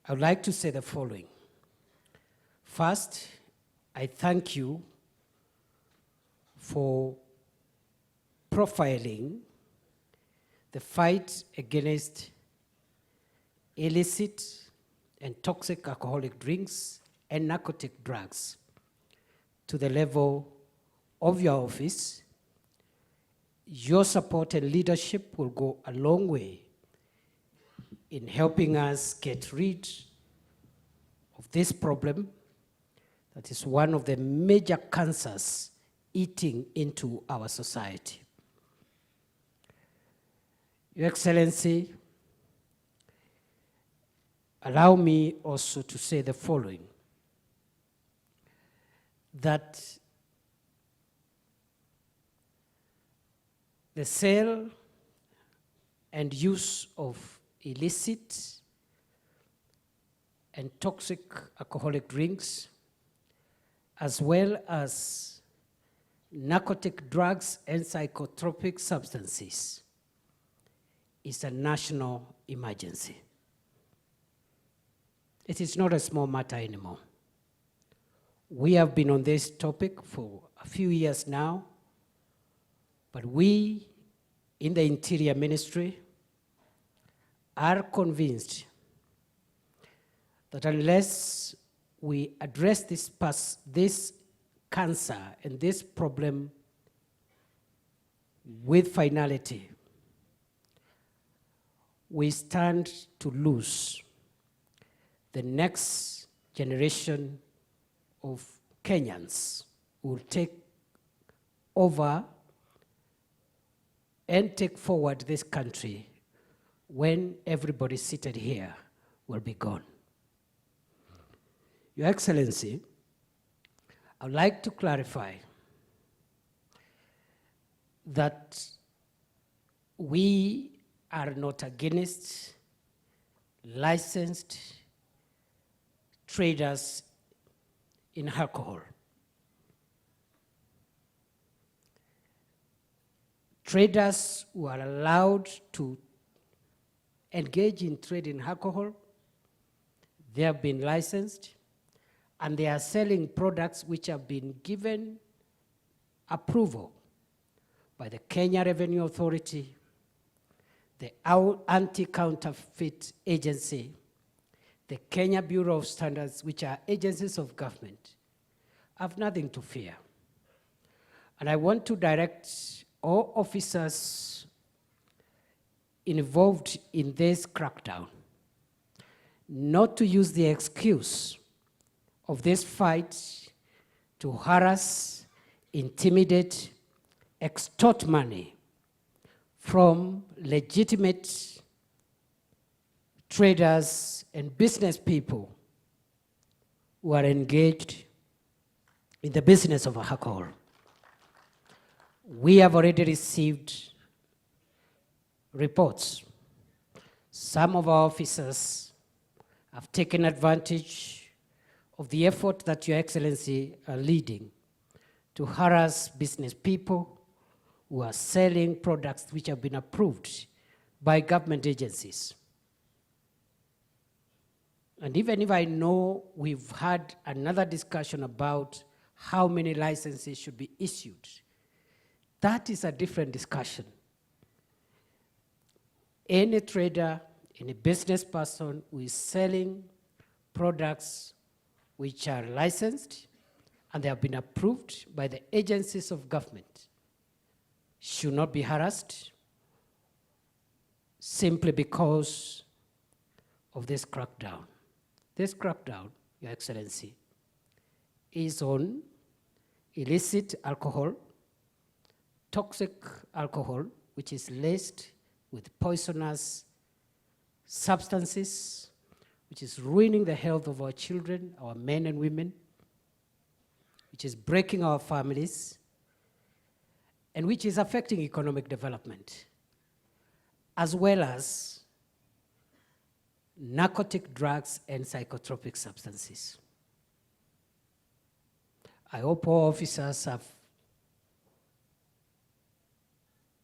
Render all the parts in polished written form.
I would like to say the following. First, I thank you for profiling the fight against illicit and toxic alcoholic drinks and narcotic drugs to the level of your office. Your support and leadership will go a long way in helping us get rid of this problem that is one of the major cancers eating into our society. Your Excellency, allow me also to say the following, that the sale and use of illicit and toxic alcoholic drinks, as well as narcotic drugs and psychotropic substances, is a national emergency. It is not a small matter anymore. We have been on this topic for a few years now, but we in the Interior Ministry are convinced that unless we address this cancer and this problem with finality, we stand to lose the next generation of Kenyans who will take over and take forward this country when everybody seated here will be gone. Your Excellency, I would like to clarify that we are not against licensed traders in alcohol. Traders who are allowed to engage in trade in alcohol, they have been licensed, and they are selling products which have been given approval by the Kenya Revenue Authority, the Anti-Counterfeit Agency, the Kenya Bureau of Standards, which are agencies of government, have nothing to fear. And I want to direct all officers involved in this crackdown not to use the excuse of this fight to harass, intimidate, extort money from legitimate traders and business people who are engaged in the business of alcohol. We have already received reports. Some of our officers have taken advantage of the effort that Your Excellency are leading to harass business people who are selling products which have been approved by government agencies. And even if I know we've had another discussion about how many licenses should be issued, that is a different discussion. Any trader, any business person who is selling products which are licensed and they have been approved by the agencies of government should not be harassed simply because of this crackdown. This crackdown, Your Excellency, is on illicit alcohol, toxic alcohol, which is laced with poisonous substances, which is ruining the health of our children, our men and women, which is breaking our families, and which is affecting economic development, as well as narcotic drugs and psychotropic substances. I hope all officers have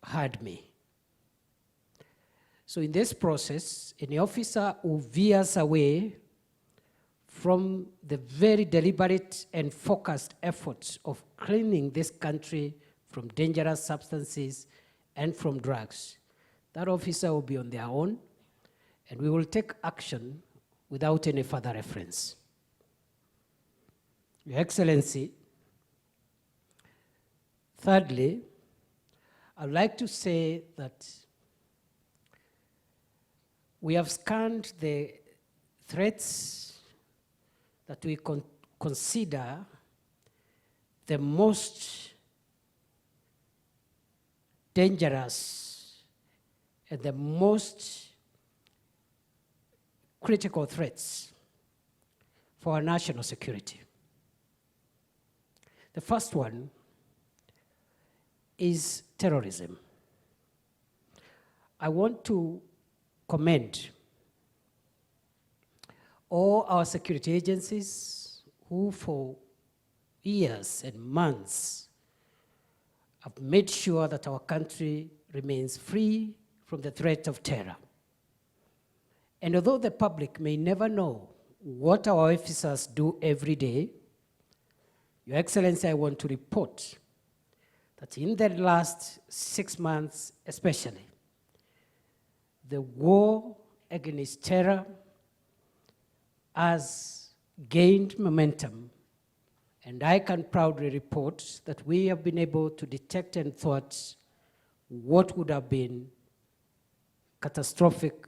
heard me. So in this process, any officer who veers away from the very deliberate and focused efforts of cleaning this country from dangerous substances and from drugs. That officer will be on their own, and we will take action without any further reference. Your Excellency, thirdly, I'd like to say that we have scanned the threats that we consider the most dangerous and the most critical threats for our national security. The first one is terrorism. I want to commend all our security agencies who for years and months have made sure that our country remains free from the threat of terror. And although the public may never know what our officers do every day, Your Excellency, I want to report that in the last 6 months especially, the war against terror has gained momentum, and I can proudly report that we have been able to detect and thwart what would have been catastrophic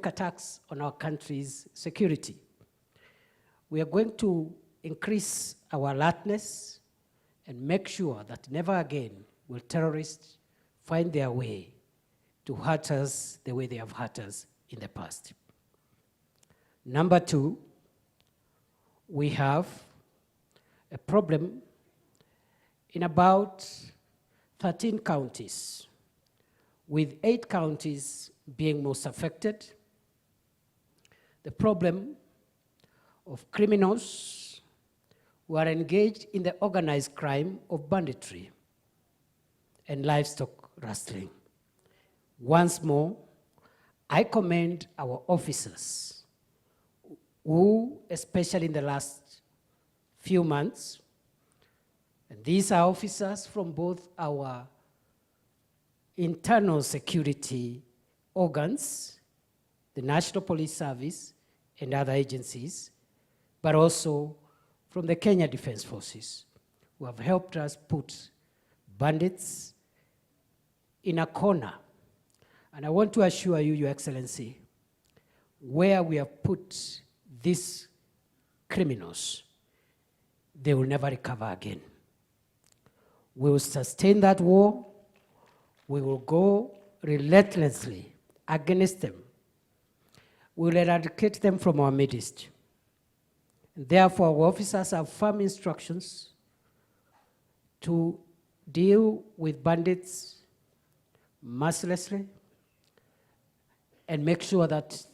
attacks on our country's security. We are going to increase our alertness and make sure that never again will terrorists find their way to hurt us the way they have hurt us in the past. Number two, we have a problem in about 13 counties, with 8 counties being most affected. The problem of criminals who are engaged in the organized crime of banditry and livestock rustling. Once more, I commend our officers who, especially in the last few months, and these are officers from both our internal security organs, the National Police Service and other agencies, but also from the Kenya Defense Forces, who have helped us put bandits in a corner. And I want to assure you, Your Excellency, where we have put these criminals, they will never recover again. We will sustain that war. We will go relentlessly against them. We will eradicate them from our midst. And therefore, our officers have firm instructions to deal with bandits mercilessly and make sure that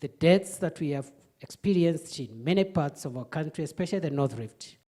the deaths that we have experienced in many parts of our country, especially the North Rift,